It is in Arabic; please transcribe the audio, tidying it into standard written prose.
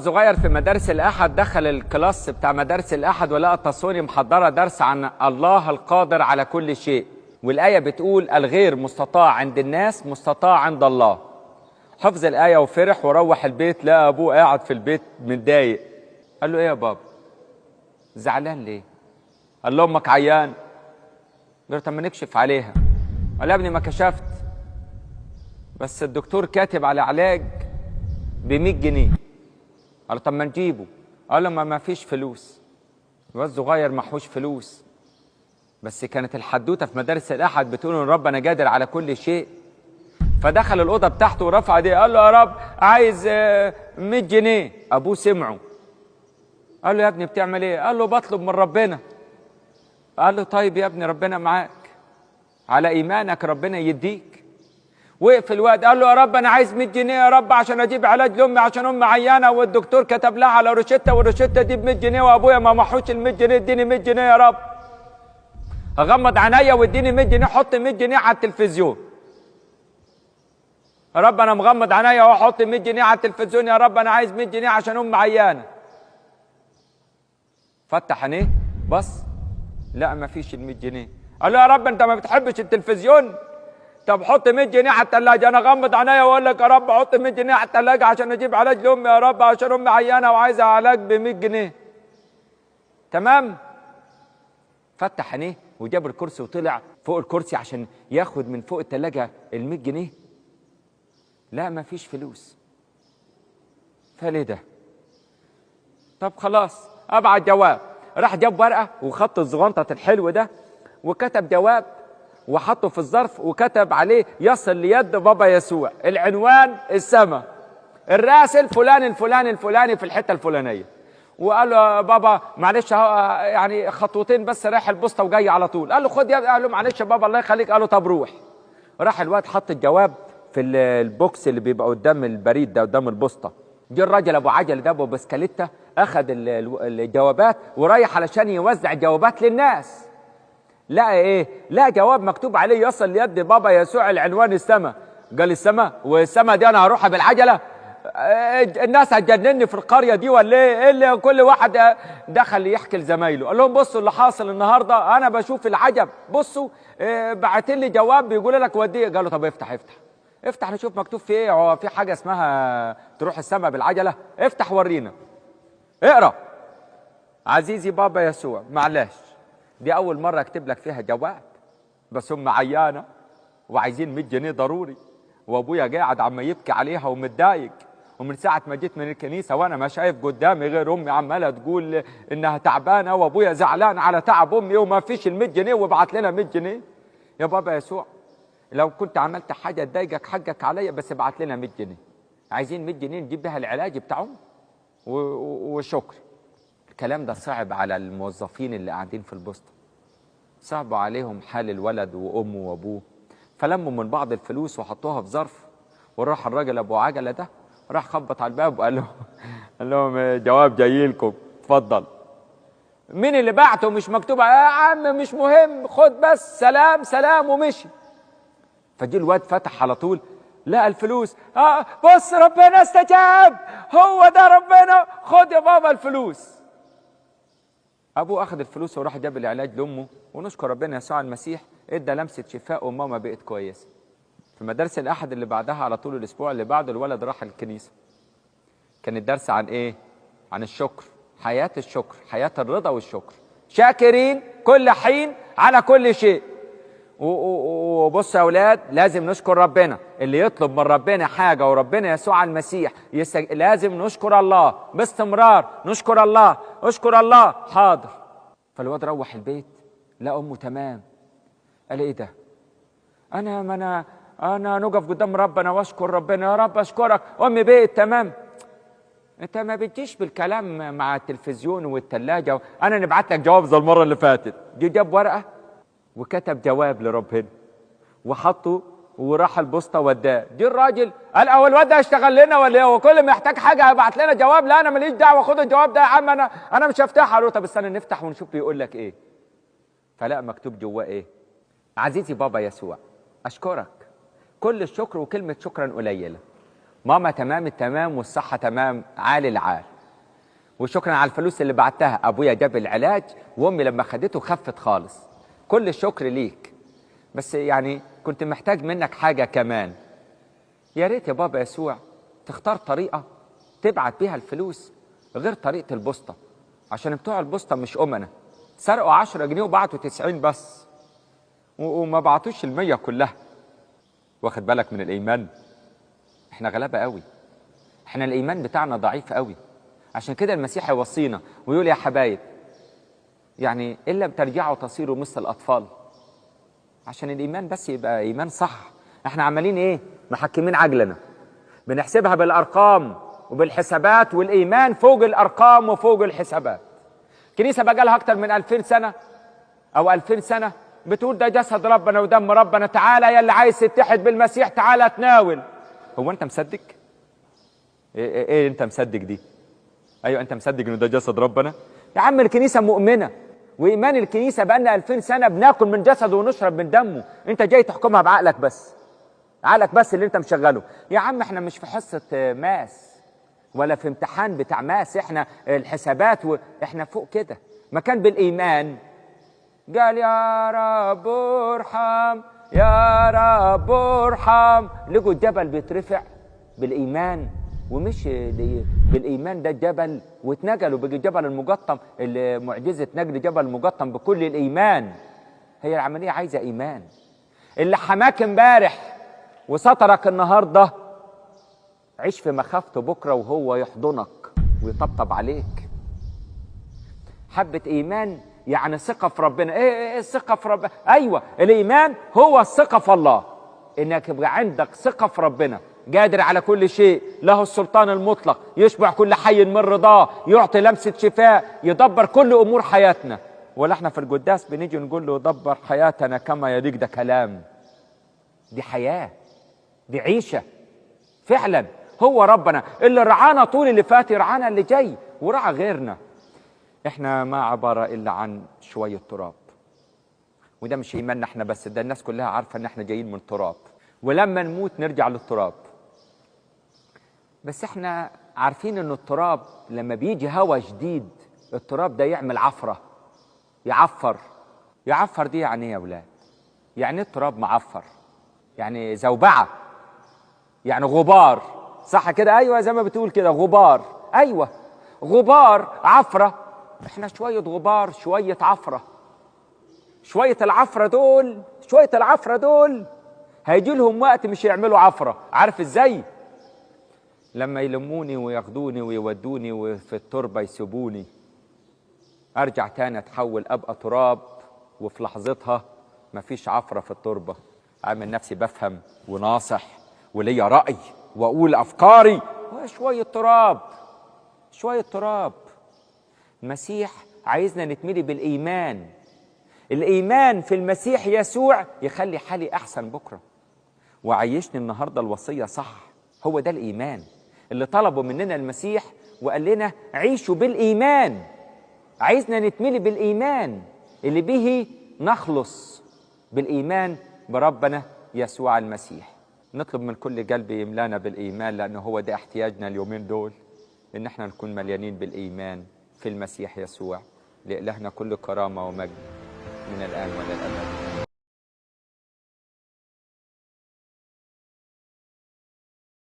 صغير في مدارس الأحد دخل الكلاس بتاع مدارس الأحد ولقى تصوني محضرة درس عن الله القادر على كل شيء، والآية بتقول الغير مستطاع عند الناس مستطاع عند الله. حفظ الآية وفرح وروح البيت لقى أبوه قاعد في البيت متضايق. قال له إيه يا بابا؟ زعلان ليه؟ قال له أمك عيان. قال له طب ما نكشف عليها. قال يا ابني ما كشفت، بس الدكتور كاتب على علاج ب100 جنيه. قال له طب ما نجيبه. قال له ما فيش فلوس. الواد الصغير محوش فلوس، بس كانت الحدوته في مدارس الأحد بتقول ان ربنا قادر على كل شيء. فدخل الأوضة بتاعته ورفع ايديه قال له يا رب عايز 100 جنيه. أبوه سمعه قال له يا ابني بتعمل ايه؟ قال له بطلب من ربنا. قال له طيب يا ابني ربنا معاك، على إيمانك ربنا يديك. وقف الواد قال له يا رب أنا عايز 100 جنيه يا رب عشان أجيب علاج لأمي عشان أمي عيانة والدكتور كتب لها على روشتة والروشتة دي ب100 جنيه وأبويا ما محوش ال100 جنيه، اديني 100 جنيه يا رب. أغمض عينيا واديني 100 جنيه، حط 100 جنيه على التلفزيون. يا رب أنا مغمض عينيا وأحط 100 جنيه على التلفزيون، يا رب أنا عايز 100 جنيه عشان أمي عيانة. فتح عينيه بص لا ما فيش ال100 جنيه. قال له يا رب أنت ما بتحبش التلفزيون؟ طب حط 100 جنيه على الثلاجة. أنا أغمض عينيا وأقول لك يا رب حط 100 جنيه على الثلاجة عشان أجيب علاج لأمي يا رب عشان أمي عيانة وعايزة علاج ب100 جنيه. تمام؟ فتح عينيه وجاب الكرسي وطلع فوق الكرسي عشان ياخد من فوق الثلاجة ال100 جنيه. لا ما فيش فلوس. فليه ده؟ طب خلاص أبعت جواب. راح جاب ورقة وخط الزغنطة الحلو ده وكتب جواب وحطه في الظرف وكتب عليه يصل ليد بابا يسوع، العنوان السما، الراسل فلان الفلاني الفلاني في الحته الفلانيه. وقال له يا بابا معلش يعني خطوتين بس رايح البوسطه وجاي على طول. قال له خد يا ابني. قال له معلش يا بابا الله يخليك. قال له طب روح. راح الواد حط الجواب في البوكس اللي بيبقى قدام البريد ده قدام البوسطه. جه الراجل ابو عجل ده ابو بسكليته اخذ الجوابات ورايح علشان يوزع الجوابات للناس. لقى ايه؟ لقى جواب مكتوب عليه يصل ليد بابا يسوع العنوان السما. قال السما والسما دي انا هروحها بالعجله؟ الناس هتجنني في القريه دي ولا ايه؟ اللي كل واحد دخل يحكي لزمايله قال لهم بصوا اللي حاصل النهارده انا بشوف العجب. بصوا بعت لي جواب بيقول لك وديه. قالوا طب افتح نشوف مكتوب في ايه. هو في حاجه اسمها تروح السما بالعجله؟ افتح ورينا اقرا. عزيزي بابا يسوع معلش دي أول مرة أكتب لك فيها جواب، بس أم عيانة وعايزين 100 جنيه ضروري، وأبويا قاعد عم يبكي عليها ومتضايق، ومن ساعة ما جيت من الكنيسة وأنا ما شايف قدامي غير أمي عمالة تقول إنها تعبانة وأبويا زعلان على تعب أمي وما فيش ال100 جنيه وبعت لنا 100 جنيه. يا بابا يسوع لو كنت عملت حاجة تضايقك حقك عليا بس ابعت لنا 100 جنيه. عايزين 100 جنيه نجيب بها العلاج بتاعهم وشكر. الكلام ده صعب على الموظفين اللي قاعدين في البوسطة، صعب عليهم حال الولد وامه وابوه، فلموا من بعض الفلوس وحطوها في ظرف. وراح الراجل ابو عجله ده راح خبط على الباب وقال لهم جواب جاي لكم اتفضل. مين اللي بعته؟ مش مكتوب يا عم مش مهم خد بس سلام سلام ومشي. فجي الواد فتح على طول لقى الفلوس. بص ربنا استجاب، هو ده ربنا، خد يا بابا الفلوس. ابوه اخذ الفلوس وراح جاب العلاج لامه، ونشكر ربنا يسوع المسيح ادى لمسه شفاء وماما بقت كويسه. في مدارس الأحد اللي بعدها على طول الاسبوع اللي بعده الولد راح الكنيسه. كان الدرس عن ايه؟ عن الشكر، حياه الشكر، حياه الرضا والشكر، شاكرين كل حين على كل شيء. وبصوا يا اولاد لازم نشكر ربنا. اللي يطلب من ربنا حاجه وربنا يسوع المسيح لازم نشكر الله باستمرار. نشكر الله اشكر الله حاضر. فالواد روح البيت لقى امه تمام. قال ايه ده؟ انا نقف قدام ربنا واشكر ربنا يا رب اشكرك امي بقت تمام. انت ما بتجيش بالكلام مع التلفزيون والثلاجه. انا نبعت لك جواب زي المره اللي فاتت. جاب ورقه وكتب جواب لربنا وحطه وراح البوسطه وداه. جه الراجل قال هو الواد ده هيشتغل لنا ولا ايه؟ هو كل ما يحتاج حاجه هيبعت لنا جواب؟ لا انا ماليش دعوه، خد الجواب ده يا عم انا مش هفتحه. قال له طب استنى نفتح ونشوف بيقول لك ايه. فلا مكتوب جواه ايه؟ عزيزي بابا يسوع اشكرك كل الشكر وكلمه شكرا قليله. ماما تمام التمام والصحة تمام عال العال، وشكرا على الفلوس اللي بعتها. أبويا جاب العلاج وأمي لما خدته خفت خالص. كل الشكر ليك، بس يعني كنت محتاج منك حاجة كمان. يا ريت يا بابا يسوع تختار طريقة تبعت بيها الفلوس غير طريقة البوسطة، عشان بتوع البوسطة مش أمنا، سرقوا 10 جنيه وبعتوا 90 بس، وما بعتوش 100 كلها. واخد بالك من الإيمان؟ احنا غلابة قوي، احنا الإيمان بتاعنا ضعيف قوي. عشان كده المسيح يوصينا ويقول يا حبايب يعني إلا بترجعوا تصيروا مثل الأطفال، عشان الإيمان بس يبقى إيمان صح. احنا عمالين إيه؟ محكمين عجلنا، بنحسبها بالأرقام وبالحسابات، والإيمان فوق الأرقام وفوق الحسابات. كنيسة بقى لها أكتر من 2000 سنة أو 2000 سنة بتقول ده جسد ربنا ودم ربنا، تعالى يا اللي عايز تتحد بالمسيح تعالى تناول. هو أنت مصدق؟ إيه أنت مصدق دي؟ أيوة أنت مصدق إنه ده جسد ربنا؟ يا عم الكنيسة مؤمنة، وإيمان الكنيسة بقالنا 2000 سنة بناكل من جسده ونشرب من دمه. أنت جاي تحكمها بعقلك بس، عقلك بس اللي أنت مشغله. يا عم إحنا مش في حصة ماس ولا في امتحان بتاع ماس، إحنا الحسابات إحنا فوق كده. ما كان بالإيمان قال يا رب ارحم يا رب ارحم، لقوا الجبل بيترفع بالإيمان، ومش بالإيمان ده الجبل واتنقلوا بقى الجبل المقطم، معجزة نقل جبل مقطم بكل الإيمان. هي العملية عايزة إيمان. اللي حماك امبارح وسترك النهاردة عيش في مخافته بكرة وهو يحضنك ويطبطب عليك. حبة إيمان يعني ثقة في ربنا. إيه الثقة في ربنا؟ أيوة الإيمان هو الثقة في الله، إنك يبقى عندك ثقة في ربنا، قادر على كل شيء، له السلطان المطلق، يشبع كل حي من رضاه، يعطي لمسة شفاء، يدبر كل أمور حياتنا. ولا احنا في القداس بنيجي نقول له دبر حياتنا كما يليق؟ ده كلام، دي حياة، دي عيشة فعلا. هو ربنا اللي رعانا طول اللي فات يرعانا اللي جاي ورعى غيرنا. احنا ما عبارة إلا عن شوية تراب، وده مش إيماننا احنا بس، ده الناس كلها عارفة ان احنا جايين من تراب، ولما نموت نرجع للتراب. بس احنا عارفين ان التراب لما بيجي هوا شديد التراب ده يعمل عفرة، يعفر دي يعني ايه يا ولاد؟ يعني التراب معفر، يعني زوبعة، يعني غبار، صح كده؟ ايوه زي ما بتقول كده غبار، ايوه غبار عفرة. احنا شوية غبار شوية عفرة. شوية العفرة دول هيجي لهم وقت مش يعملوا عفرة. عارف ازاي؟ لما يلموني وياخدوني ويودوني وفي التربة يسيبوني، ارجع تاني اتحول ابقى تراب، وفي لحظتها مفيش عفرة في التربة. عامل نفسي بفهم وناصح وليا رأي واقول افكاري، شوية تراب. المسيح عايزنا نتملي بالإيمان. الإيمان في المسيح يسوع يخلي حالي أحسن بكرة، وعيشني النهاردة الوصية صح. هو ده الإيمان اللي طلبه مننا المسيح وقال لنا عيشوا بالإيمان. عايزنا نتملي بالإيمان اللي به نخلص، بالإيمان بربنا يسوع المسيح. نطلب من كل قلب يملانا بالإيمان، لأنه هو ده احتياجنا اليومين دول، إن احنا نكون مليانين بالإيمان في المسيح يسوع. لإلهنا كل كرامة ومجد من الآن وإلى الأبد.